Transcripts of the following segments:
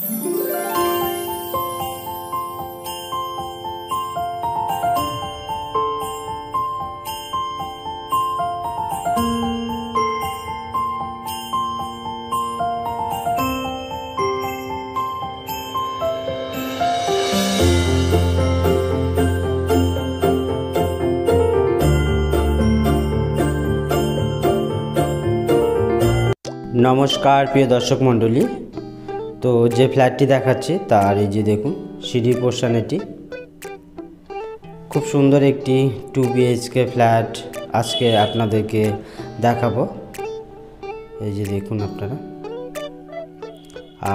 नमस्कार प्रिय दर्शक मंडली। तो जे फ्लैटटी देखाচ্ছি तार এই যে দেখুন সিঁড়ির পোর্শন এটি খুব সুন্দর একটি 2 বিএইচকে ফ্ল্যাট আজকে আপনাদেরকে দেখাবো। এই যে দেখুন আপনারা,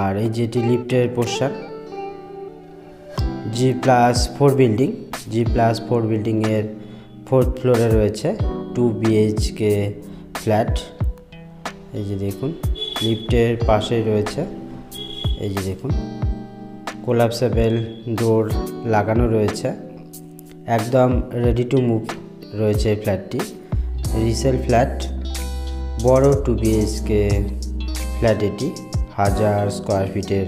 আর এই যেটি লিফটের portion G+4 building, G+4 building এর 4th ফ্লোরে রয়েছে 2 বিএইচকে ফ্ল্যাট। এই যে দেখুন লিফটের পাশেই রয়েছে, এই যে দেখুন কোলাপসেবল ডোর লাগানো রয়েছে, একদম রেডি টু মুভ রয়েছে এই ফ্ল্যাটটি। রিসেল ফ্ল্যাট, বড় 2 বিএইচকে ফ্ল্যাট, এটি 1000 স্কোয়ার ফিটের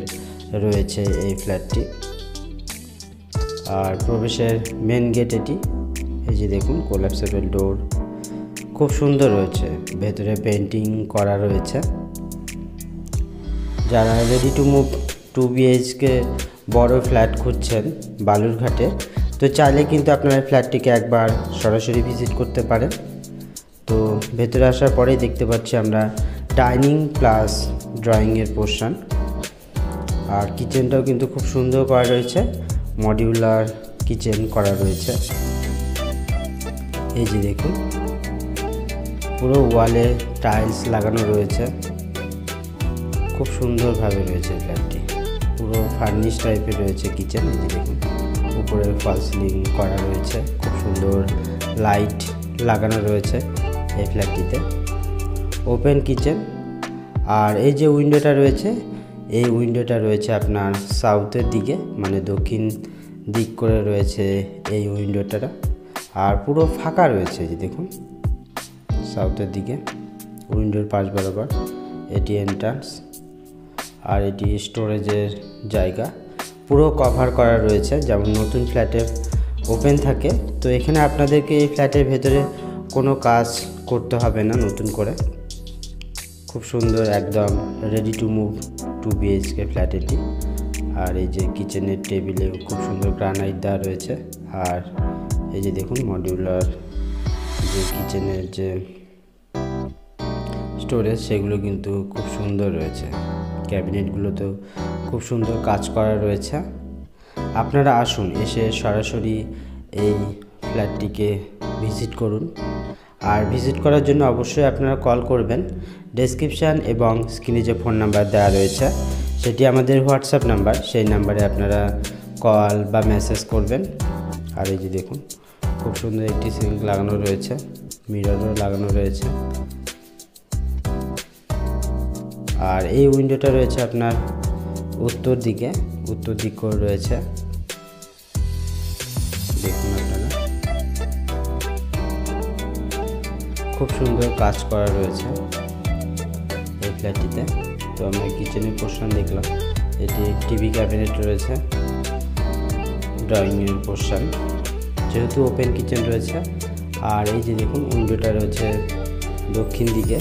রয়েছে এই ফ্ল্যাটটি। আর প্রবেশের মেন গেট এটি, এই যে দেখুন কোলাপসেবল ডোর খুব সুন্দর রয়েছে, ভেতরে পেন্টিং করা রয়েছে। যারা রেডি টু মুভ 2 বিএইচকে বড় ফ্ল্যাট খুঁজছেন বালুরঘাটে, তো চাইলে কিন্তু আপনারা ফ্ল্যাটটিকে একবার সরাসরি ভিজিট করতে পারেন। তো ভেতরে আসার পরেই দেখতে পাচ্ছি আমরা ডাইনিং প্লাস ড্রয়িংয়ের পোর্শন, আর কিচেনটাও কিন্তু খুব সুন্দর করা রয়েছে, মডিউলার কিচেন করা রয়েছে। এই যে দেখুন পুরো ওয়ালে টাইলস লাগানো রয়েছে, খুব সুন্দরভাবে রয়েছে ফ্ল্যাটটি, পুরো ফার্নিশ টাইপের রয়েছে কিচেন। এই যে দেখুন উপরে ফল সিলিং করা রয়েছে, খুব সুন্দর লাইট লাগানো রয়েছে এই ফ্ল্যাটটিতে। ওপেন কিচেন, আর এই যে উইন্ডোটা রয়েছে, এই উইন্ডোটা রয়েছে আপনার সাউথের দিকে, মানে দক্ষিণ দিক করে রয়েছে এই উইন্ডোটা, আর পুরো ফাঁকা রয়েছে। যে দেখুন সাউথের দিকে উইন্ডোর পাশ বরাবর এটি এন্ট্রান্স, আর এটি স্টোরেজের জায়গা, পুরো কভার করা রয়েছে যেমন নতুন ফ্ল্যাটে ওপেন থাকে। তো এখানে আপনাদেরকে এই ফ্ল্যাটের ভেতরে কোনো কাজ করতে হবে না নতুন করে, খুব সুন্দর একদম ready to move 2 BHK flat এটি। আর এই যে কিচেনের টেবিলে খুব সুন্দর গ্রানাইট দেওয়া রয়েছে, আর এই যে দেখুন মডিউলার যে কিচেনের যে স্টোরেজ সেগুলো কিন্তু খুব সুন্দর রয়েছে, ক্যাবিনেটগুলোতেও খুব সুন্দর কাজ করা রয়েছে। আপনারা আসুন, এসে সরাসরি এই ফ্ল্যাটটিকে ভিজিট করুন। আর ভিজিট করার জন্য অবশ্যই আপনারা কল করবেন। ডেসক্রিপশান এবং স্ক্রিনে যে ফোন নাম্বার দেওয়া রয়েছে সেটি আমাদের হোয়াটসঅ্যাপ নাম্বার, সেই নাম্বারে আপনারা কল বা মেসেজ করবেন। আর এই যে দেখুন খুব সুন্দর একটি সিঙ্ক লাগানো রয়েছে, মিররও লাগানো রয়েছে। আর এই উইন্ডোটা রয়েছে আপনার উত্তর দিকে, উত্তর দিক করে রয়েছে, দেখুন আপনারা খুব সুন্দর কাজ করা রয়েছে এই ফ্ল্যাটটিতে। তো আমরা কিচেনের পোর্শন দেখলাম, এটি টিভি ক্যাবিনেট রয়েছে, ড্রয়িংয়ের পোর্শন যেহেতু ওপেন কিচেন রয়েছে। আর এই যে দেখুন উইন্ডোটা রয়েছে দক্ষিণ দিকে,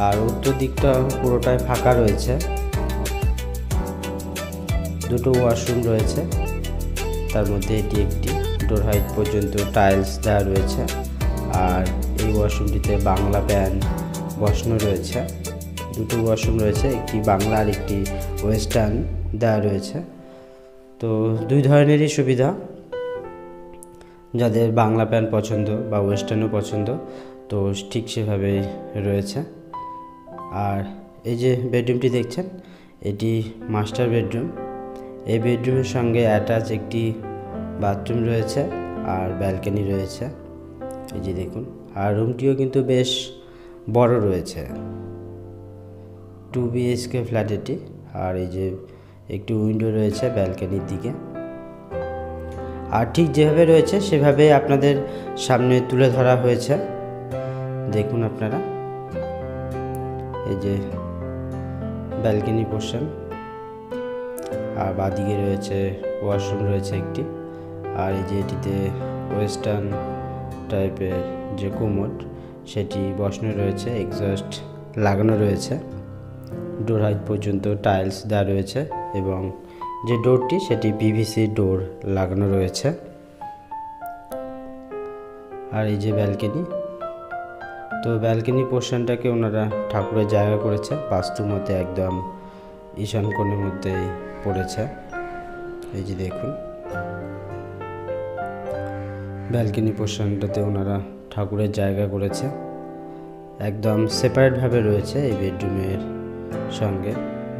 আর উত্তর দিকটা পুরোটাই ফাঁকা রয়েছে। দুটো ওয়াশরুম রয়েছে, তার মধ্যে এটি একটি ডোর হাইট পর্যন্ত টাইলস দেওয়া রয়েছে। আর এই ওয়াশরুমটিতে বাংলা প্যান বসানো রয়েছে, দুটো ওয়াশরুম রয়েছে, একটি বাংলা আর একটি ওয়েস্টার্ন দেওয়া রয়েছে। তো দুই ধরনেরই সুবিধা, যাদের বাংলা প্যান পছন্দ বা ওয়েস্টার্নও পছন্দ তো ঠিক সেভাবে রয়েছে। আর এই যে বেডরুমটি দেখছেন এটি মাস্টার বেডরুম, এই বেডরুমের সঙ্গে অ্যাটাচ একটি বাথরুম রয়েছে আর ব্যালকনি রয়েছে। এই যে দেখুন, আর রুমটিও কিন্তু বেশ বড় রয়েছে, 2 বিএইচকে ফ্ল্যাট এটি। আর এই যে একটি উইন্ডো রয়েছে ব্যালকনির দিকে, আর ঠিক যেভাবে রয়েছে সেভাবে আপনাদের সামনে তুলে ধরা হয়েছে। দেখুন আপনারা এই যে ব্যালকনি পোর্শন, আর বাদিকে রয়েছে ওয়াশরুম রয়েছে একটি। আর এই যে এটিতে ওয়েস্টার্ন টাইপের যে কোমোড সেটি বসানো রয়েছে, এক্সস্ট লাগানো রয়েছে, ডোর হাইট পর্যন্ত টাইলস দেওয়া রয়েছে এবং যে ডোরটি সেটি পিভিসি ডোর লাগানো রয়েছে। আর এই যে ব্যালকনি, তো ব্যালকনি পোর্শনটাকে ওনারা ঠাকুরের জায়গা করেছে, বাস্তু মতে একদম ঈশান কোণের মধ্যেই পড়েছে। এই যে দেখুন ব্যালকনি পোর্শনটাতে ওনারা ঠাকুরের জায়গা করেছে, একদম সেপারেটভাবে রয়েছে। এই বেডরুমের সঙ্গে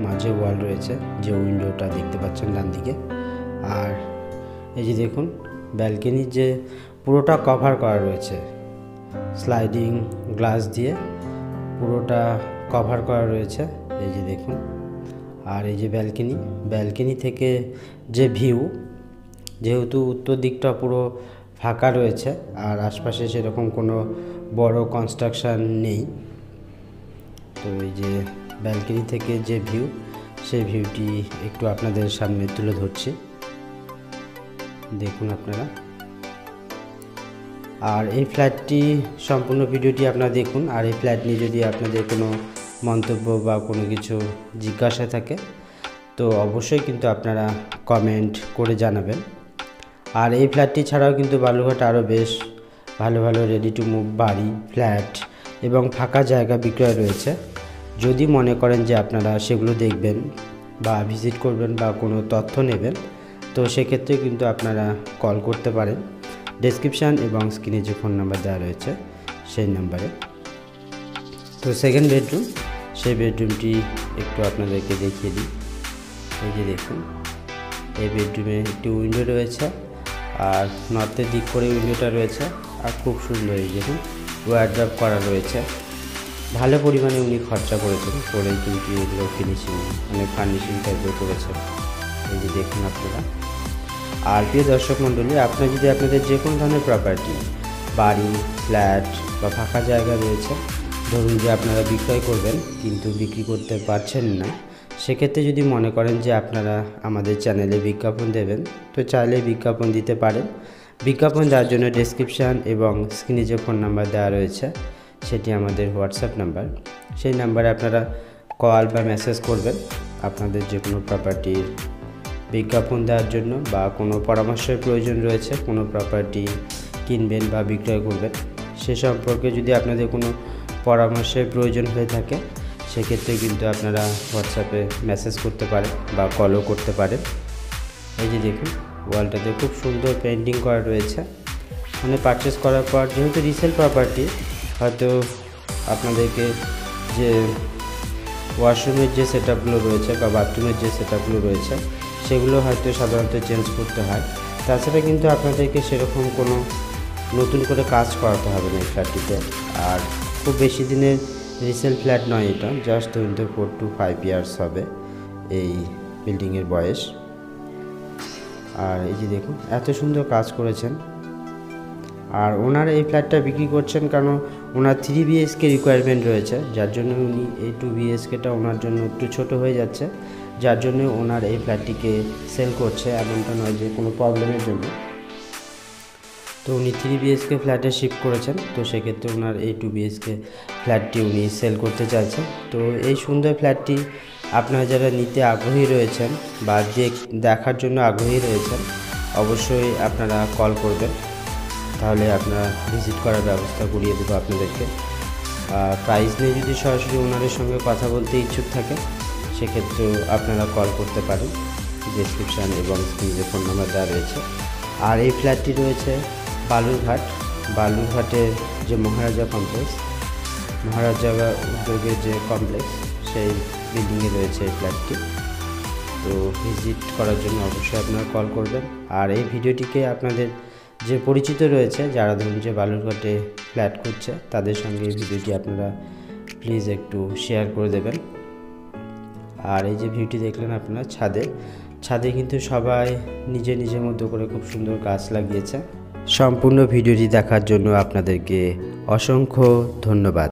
মাঝে ওয়াল রয়েছে, যে উইন্ডোটা দেখতে পাচ্ছেন ডান দিকে। আর এই যে দেখুন ব্যালকনির যে পুরোটা কভার করা রয়েছে স্লাইডিং গ্লাস দিয়ে, পুরোটা কভার করা রয়েছে। এই যে দেখুন। আর এই যে ব্যালকনি থেকে যে ভিউ, যেহেতু উত্তর দিকটা পুরো ফাঁকা রয়েছে আর আশপাশে সেরকম কোনো বড় কনস্ট্রাকশান নেই, তো এই যে ব্যালকনি থেকে যে ভিউ, সেই ভিউটি একটু আপনাদের সামনে তুলে ধরছি, দেখুন আপনারা। আর এই ফ্ল্যাটটি সম্পূর্ণ ভিডিওটি আপনারা দেখুন। আর এই ফ্ল্যাট নিয়ে যদি আপনাদের কোনো মন্তব্য বা কোনো কিছু জিজ্ঞাসা থাকে তো অবশ্যই কিন্তু আপনারা কমেন্ট করে জানাবেন। আর এই ফ্ল্যাটটি ছাড়াও কিন্তু বালুরঘাটে আরও বেশ ভালো ভালো রেডি টু মুভ বাড়ি, ফ্ল্যাট এবং ফাঁকা জায়গা বিক্রয় রয়েছে। যদি মনে করেন যে আপনারা সেগুলো দেখবেন বা ভিজিট করবেন বা কোনো তথ্য নেবেন, তো সেক্ষেত্রে কিন্তু আপনারা কল করতে পারেন। ডেসক্রিপশান এবং স্ক্রিনে যে ফোন নাম্বার দেওয়া রয়েছে সেই নাম্বারে। তো সেকেন্ড বেডরুম, সেই বেডরুমটি একটু আপনাদেরকে দেখিয়ে দিই। এই যে দেখুন এই বেডরুমে একটি উইন্ডো রয়েছে আর নর্থের দিক করে উইন্ডোটা রয়েছে। আর খুব সুন্দর এই দেখুন ওয়ারড্রপ করা রয়েছে, ভালো পরিমাণে উনি খরচা করেছেন, করেই কিন্তু এগুলো ফিনিশিং অনেক ফার্নিশিং টাইপের করেছেন। এই যে দেখুন আপনারা। আর প্রিয় দর্শক মণ্ডলী, আপনারা যদি আপনাদের যে কোনো ধরনের প্রপার্টি, বাড়ি, ফ্ল্যাট বা ফাঁকা জায়গা রয়েছে, ধরুন যে আপনারা বিক্রয় করবেন কিন্তু বিক্রি করতে পারছেন না, সেক্ষেত্রে যদি মনে করেন যে আপনারা আমাদের চ্যানেলে বিজ্ঞাপন দেবেন, তো চাইলে বিজ্ঞাপন দিতে পারেন। বিজ্ঞাপন দেওয়ার জন্য ডেসক্রিপশান এবং স্ক্রিনে যে ফোন নাম্বার দেওয়া রয়েছে সেটি আমাদের হোয়াটসঅ্যাপ নাম্বার, সেই নাম্বারে আপনারা কল বা মেসেজ করবেন আপনাদের যে কোনো প্রপার্টির বিজ্ঞাপন দেওয়ার জন্য বা কোনো পরামর্শের প্রয়োজন রয়েছে, কোনো প্রপার্টি কিনবেন বা বিক্রয় করবেন সে সম্পর্কে যদি আপনাদের কোনো পরামর্শের প্রয়োজন হয়ে থাকে, সেক্ষেত্রে কিন্তু আপনারা হোয়াটসঅ্যাপে মেসেজ করতে পারেন বা কলও করতে পারেন। এই যে দেখুন ওয়ালটাতে খুব সুন্দর পেন্টিং করা রয়েছে। মানে পারচেস করার পর যেহেতু রিসেল প্রপার্টি, হয়তো আপনাদেরকে যে ওয়াশরুমের যে সেটআপগুলো রয়েছে বা বাথরুমের যে সেটআপগুলো রয়েছে সেগুলো হয়তো সাধারণত চেঞ্জ করতে হয়। তাছাড়া কিন্তু আপনাদেরকে সেরকম কোনো নতুন করে কাজ করাতে হবে না এই ফ্ল্যাটটিতে। আর খুব বেশি দিনের রিসেল ফ্ল্যাট নয়, এটা জাস্ট 4 to 5 ইয়ার্স হবে এই বিল্ডিংয়ের বয়স। আর এই যে দেখুন এত সুন্দর কাজ করেছেন। আর ওনারা এই ফ্ল্যাটটা বিক্রি করছেন কারণ ওনার 3 BHK রিকোয়ারমেন্ট রয়েছে, যার জন্য উনি এই 2 BHKটা ওনার জন্য একটু ছোট হয়ে যাচ্ছে, যার জন্য ওনার এই ফ্ল্যাটটিকে সেল করছে। এমনটা নয় যে কোনো প্রবলেমের জন্য, তো উনি 3 BHK ফ্ল্যাটে শিফট করেছেন, তো সেক্ষেত্রে ওনার এই 2 BHK ফ্ল্যাটটি উনি সেল করতে চাইছেন। তো এই সুন্দর ফ্ল্যাটটি আপনারা যারা নিতে আগ্রহী রয়েছেন বা দেখার জন্য আগ্রহী রয়েছেন, অবশ্যই আপনারা কল করবেন, তাহলে আপনারা ভিজিট করার ব্যবস্থা করিয়ে দেবো আপনাদেরকে। প্রাইস নিয়ে যদি সরাসরি ওনাদের সঙ্গে কথা বলতে ইচ্ছুক থাকে, সেক্ষেত্রেও আপনারা কল করতে পারেন। ডেসক্রিপশান এবং স্ক্রিনে ফোন নাম্বার দেওয়া রয়েছে। আর এই ফ্ল্যাটটি রয়েছে বালুরঘাটের যে মহারাজা কমপ্লেক্স, মহারাজা উদ্যোগের যে কমপ্লেক্স, সেই বিল্ডিংয়ে রয়েছে এই ফ্ল্যাটটি। তো ভিজিট করার জন্য অবশ্যই আপনারা কল করবেন। আর এই ভিডিওটিকে আপনাদের যে পরিচিত রয়েছে, যারা ধরুন যে বালুরঘাটে ফ্ল্যাট করছে, তাদের সঙ্গে এই ভিডিওটি আপনারা প্লিজ একটু শেয়ার করে দেবেন। আর এই যে ভিউটি দেখলেন আপনারা ছাদে কিন্তু সবাই নিজের মতো করে খুব সুন্দর গাছ লাগিয়েছে। সম্পূর্ণ ভিডিওটি দেখার জন্য আপনাদেরকে অসংখ্য ধন্যবাদ।